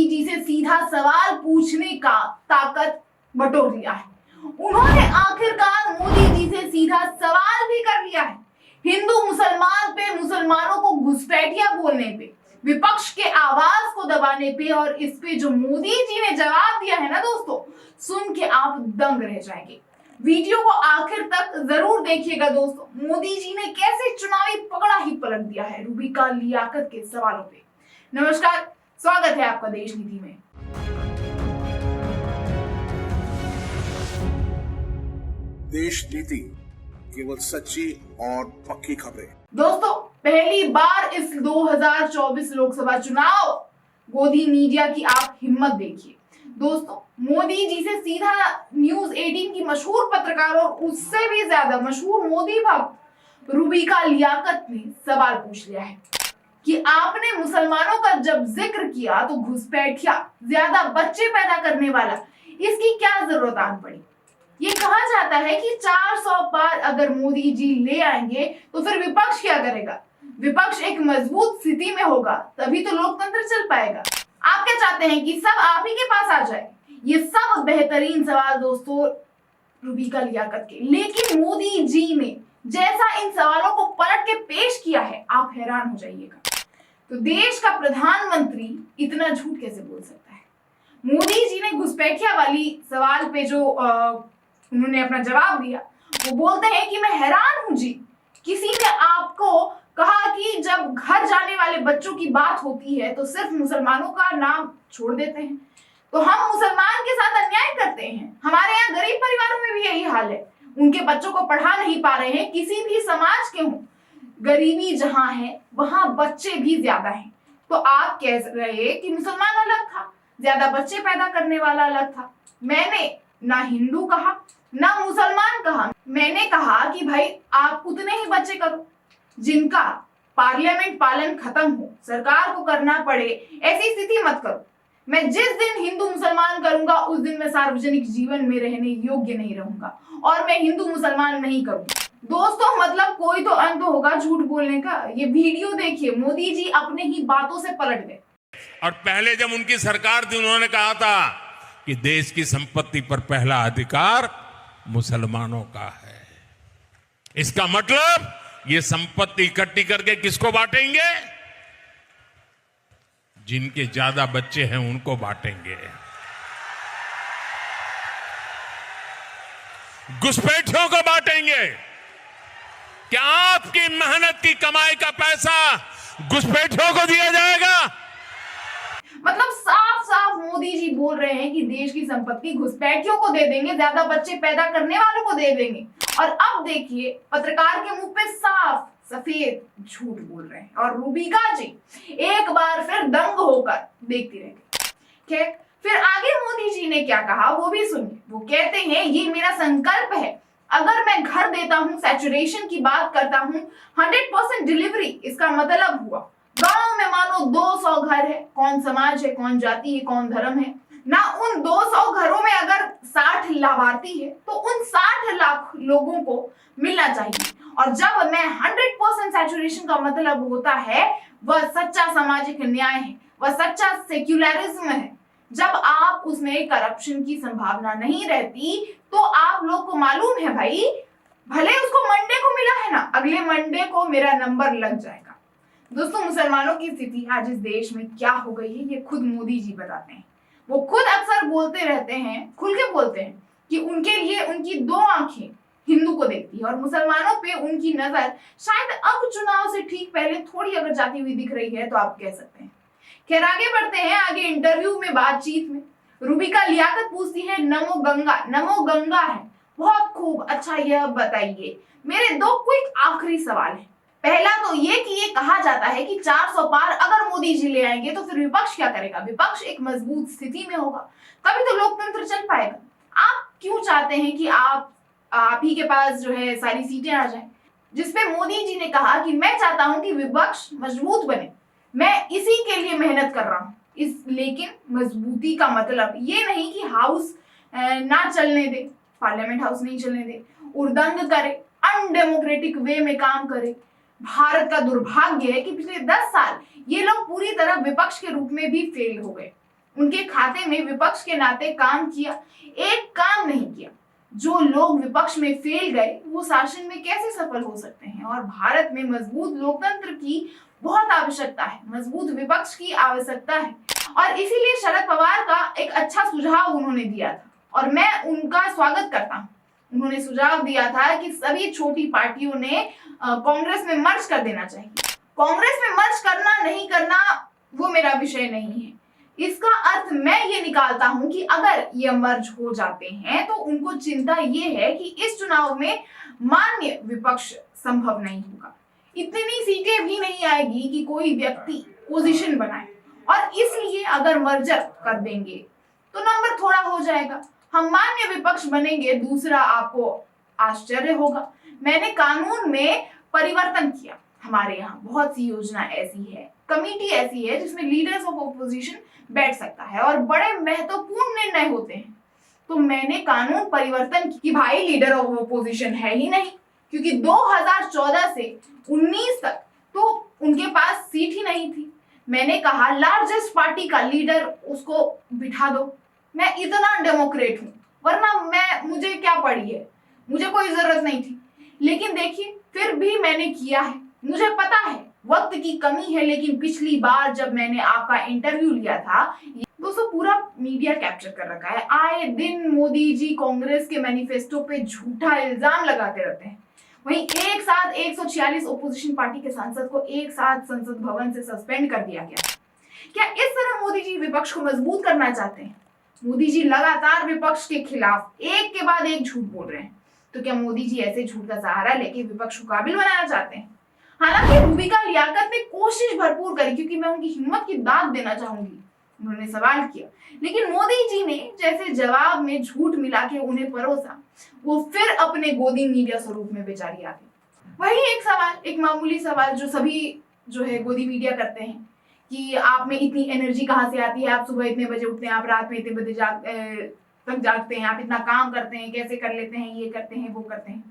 जी से सीधा सवाल पूछने का ताकत बटोर लिया है। उन्होंने आखिरकार मोदी जी से सीधा सवाल भी कर लिया है। हिंदू मुसलमान पे, मुसलमानों को घुसपैठिया बोलने पे, विपक्ष के आवाज को दबाने पे और इस पे जो मोदी जी ने जवाब दिया है ना दोस्तों, सुन के आप दंग रह जाएंगे। वीडियो को आखिर तक जरूर देखिएगा दोस्तों। मोदी जी ने कैसे चुनावी पकड़ा ही पलट दिया है रूबिका लियाकत के सवालों पे। नमस्कार, स्वागत है आपका देश नीति में। देश नीति, केवल सच्ची और पक्की खबरें। दोस्तों, पहली बार इस 2024 लोकसभा चुनाव गोदी मीडिया की आप हिम्मत देखिए। दोस्तों, मोदी जी से सीधा न्यूज 18 की मशहूर पत्रकार और उससे भी ज्यादा मशहूर मोदी भक्त रूबिका लियाकत ने सवाल पूछ लिया है कि आपने मुसलमानों का जब जिक्र किया तो घुसपैठिया, ज्यादा बच्चे पैदा करने वाला, इसकी क्या जरूरत आन पड़ी। ये कहा जाता है कि 400 पार अगर मोदी जी ले आएंगे तो फिर विपक्ष क्या करेगा। विपक्ष एक मजबूत स्थिति में होगा, तभी तो लोकतंत्र चल पाएगा। आप क्या चाहते हैं कि सब आप ही के पास आ जाए। ये सब बेहतरीन सवाल दोस्तों रूबिका लियाकत के, लेकिन मोदी जी ने जैसा इन सवालों को पलट के पेश किया है, आप हैरान हो जाइएगा। तो देश का प्रधानमंत्री इतना झूठ कैसे बोल सकता है। मोदी जी ने घुसपैठिया वाली सवाल पे जो उन्होंने अपना जवाब दिया, वो बोलते हैं कि मैं हैरान हूं जी, किसी ने आपको कहा कि जब घर जाने वाले बच्चों की बात होती है तो सिर्फ मुसलमानों का नाम छोड़ देते हैं, तो हम मुसलमान के साथ अन्याय करते हैं। हमारे यहाँ गरीब परिवारों में भी यही हाल है, उनके बच्चों को पढ़ा नहीं पा रहे हैं, किसी भी समाज के हों, गरीबी जहां है वहां बच्चे भी ज्यादा हैं। तो आप कह रहे कि मुसलमान अलग था, ज्यादा बच्चे पैदा करने वाला अलग था। मैंने ना हिंदू कहा ना मुसलमान कहा, मैंने कहा कि भाई आप उतने ही बच्चे करो जिनका पार्लियामेंट पालन खत्म हो, सरकार को करना पड़े, ऐसी स्थिति मत करो। मैं जिस दिन हिंदू मुसलमान करूंगा उस दिन मैं सार्वजनिक जीवन में रहने योग्य नहीं रहूंगा और मैं हिंदू मुसलमान नहीं करूंगा। दोस्तों, मतलब कोई तो अंत होगा झूठ बोलने का। ये वीडियो देखिए, मोदी जी अपने ही बातों से पलट गए। और पहले जब उनकी सरकार थी उन्होंने कहा था कि देश की संपत्ति पर पहला अधिकार मुसलमानों का है। इसका मतलब ये संपत्ति इकट्ठी करके किसको बांटेंगे? जिनके ज्यादा बच्चे हैं उनको बांटेंगे। घुसपैठियों को बांटेंगे। क्या आपकी मेहनत की कमाई का पैसा घुसपैठियों को दिया जाएगा? मतलब साफ साफ मोदी जी बोल रहे हैं कि देश की संपत्ति घुसपैठियों को दे देंगे, ज्यादा बच्चे पैदा करने वालों को दे देंगे। और अब देखिए, पत्रकार के मुंह पे साफ सफेद झूठ बोल रहे हैं और रूबिका जी एक बार फिर दंग होकर देखती रह गई। फिर आगे मोदी जी ने क्या कहा वो भी सुनिए। वो कहते हैं, ये मेरा संकल्प है, अगर मैं घर देता हूं, सैचुरेशन की बात करता हूं, 100% डिलीवरी, इसका मतलब हुआ गांव में मानो 200 घर है, कौन समाज है, कौन जाति है, कौन धर्म है ना, उन 200 घरों में अगर 60 लाभार्थी है तो उन 60 लाख लोगों को मिलना चाहिए। और जब मैं 100% सैचुरेशन का मतलब होता है वह सच्चा सामाजिक न्याय है, वह सच्चा सेक्युलरिज्म है। जब आप उसमें करप्शन की संभावना नहीं रहती तो आप लोग को मालूम है भाई, भले उसको मंडे को मिला है ना, अगले मंडे को मेरा नंबर लग जाएगा। दोस्तों, मुसलमानों की स्थिति आज इस देश में क्या हो गई है ये खुद मोदी जी बताते हैं। वो खुद अक्सर बोलते रहते हैं, खुल के बोलते हैं कि उनके लिए उनकी 2 आंखें हिंदू को देखती है और मुसलमानों पे उनकी नजर शायद अब चुनाव से ठीक पहले थोड़ी अगर जाती हुई दिख रही है तो आप कह सकते हैं। खैर, आगे बढ़ते हैं। आगे इंटरव्यू में, बातचीत में रूबिका लियाकत पूछती है, नमो गंगा है, बहुत खूब, अच्छा यह बताइए, मेरे 2 क्विक आखिरी सवाल है। पहला तो ये कि ये कहा जाता है कि 400 पार अगर मोदी जी ले आएंगे तो फिर विपक्ष क्या करेगा। विपक्ष एक मजबूत स्थिति में होगा, तभी तो लोकतंत्र चल पाएगा। आप क्यों चाहते हैं कि आप ही के पास जो है सारी सीटें आ जाएं? जिसपे मोदी जी ने कहा कि मैं चाहता हूं कि विपक्ष मजबूत बने, मैं इसी के लिए मेहनत कर रहा हूं। लेकिन मजबूती का मतलब ये नहीं कि हाउस ना चलने दे, पार्लियामेंट हाउस नहीं चलने दे, उर्दंग करे, अनडेमोक्रेटिक वे में काम करे। भारत का दुर्भाग्य है कि पिछले 10 साल ये लोग पूरी तरह विपक्ष के रूप में भी फेल हो गए। उनके खाते में विपक्ष के नाते काम किया? एक काम नहीं किया। जो लोग विपक्ष में फेल गए वो शासन में कैसे सफल हो सकते हैं? और भारत में मजबूत लोकतंत्र की बहुत आवश्यकता है, मजबूत विपक्ष की आवश्यकता है। और इसीलिए शरद पवार का एक अच्छा सुझाव उन्होंने दिया था और मैं उनका स्वागत करता हूँ। उन्होंने सुझाव दिया था कि सभी छोटी पार्टियों ने कांग्रेस में मर्ज कर देना चाहिए। कांग्रेस में मर्ज करना नहीं करना वो मेरा विषय नहीं है। इसका अर्थ मैं ये निकालता हूं कि अगर ये मर्ज हो जाते हैं तो उनको चिंता ये है कि इस चुनाव में मान्य विपक्ष संभव नहीं होगा। इतनी सीटें भी नहीं आएगी कि कोई व्यक्ति पोजीशन बनाए और इसलिए अगर मर्जर कर देंगे तो नंबर थोड़ा हो जाएगा, हम मान्य विपक्ष बनेंगे। दूसरा, आपको आश्चर्य होगा, मैंने कानून में परिवर्तन किया। हमारे यहाँ बहुत सी योजना ऐसी है, कमेटी ऐसी है जिसमें लीडर्स ऑफ ऑपोजिशन बैठ सकता है और बड़े महत्वपूर्ण निर्णय होते हैं। तो मैंने कानून परिवर्तन की भाई लीडर ऑफ ऑपोजिशन है ही नहीं, क्योंकि 2014 से 19 तक तो उनके पास सीट ही नहीं थी। मैंने कहा लार्जेस्ट पार्टी का लीडर उसको बिठा दो। मैं इतना डेमोक्रेट हूँ, वरना मुझे क्या पड़ी है, मुझे कोई जरूरत नहीं थी। लेकिन देखिए फिर भी मैंने किया है। मुझे पता है वक्त की कमी है, लेकिन पिछली बार जब मैंने आपका इंटरव्यू लिया था, दोस्तों पूरा मीडिया कैप्चर कर रखा है। आए दिन मोदी जी कांग्रेस के मैनिफेस्टो पे झूठा इल्जाम लगाते रहते हैं। वहीं एक साथ 146 ओपोजिशन पार्टी के सांसद को एक साथ संसद भवन से सस्पेंड कर दिया गया। क्या इस तरह मोदी जी विपक्ष को मजबूत करना चाहते हैं? मोदी जी लगातार विपक्ष के खिलाफ एक के बाद एक झूठ बोल रहे हैं, तो क्या मोदी जी ऐसे झूठ का सहारा लेके विपक्ष को काबिल बनाना चाहते हैं? हालांकि रूबिका लियाकत ने कोशिश भरपूर करी, क्योंकि मैं उनकी हिम्मत की दाद देना चाहूंगी। उन्होंने सवाल किया, लेकिन मोदी जी ने जैसे जवाब में झूठ मिला के उन्हें परोसा, वो फिर अपने गोदी मीडिया स्वरूप में बेचारी आ गई। वही एक सवाल, एक मामूली सवाल जो सभी जो है गोदी मीडिया करते हैं कि आप में इतनी एनर्जी कहाँ से आती है, आप सुबह इतने बजे उठते हैं, आप रात में इतने बजे तक जागते हैं, आप इतना काम करते हैं, कैसे कर लेते हैं, ये करते हैं, वो करते हैं।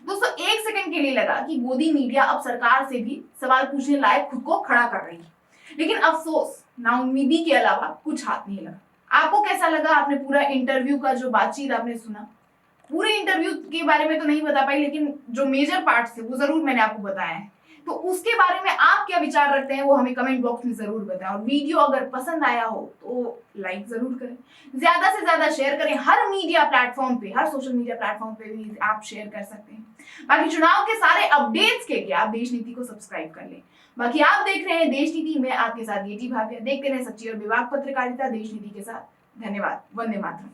दोस्तों एक सेकंड के लिए लगा कि गोदी मीडिया अब सरकार से भी सवाल पूछने लायक खुद को खड़ा कर रही है, लेकिन अफसोस नाउम्मीदी के अलावा कुछ हाथ नहीं लगा। आपको कैसा लगा? आपने पूरा इंटरव्यू का जो बातचीत आपने सुना, पूरे इंटरव्यू के बारे में तो नहीं बता पाई, लेकिन जो मेजर पार्ट थे वो जरूर मैंने आपको बताया है। तो उसके बारे में आप क्या विचार रखते हैं वो हमें कमेंट बॉक्स में जरूर बताएं। और वीडियो अगर पसंद आया हो तो लाइक जरूर करें, ज्यादा से ज्यादा शेयर करें। हर मीडिया प्लेटफॉर्म पे, हर सोशल मीडिया प्लेटफॉर्म पे भी आप शेयर कर सकते हैं। बाकी चुनाव के सारे अपडेट्स के लिए आप देश नीति को सब्सक्राइब कर लें। बाकी आप देख रहे हैं देश नीति में आपके साथ गेटी भाटिया। देखते रहे सच्ची और बेबाक पत्रकारिता देश नीति के साथ। धन्यवाद। वंदे मातरम।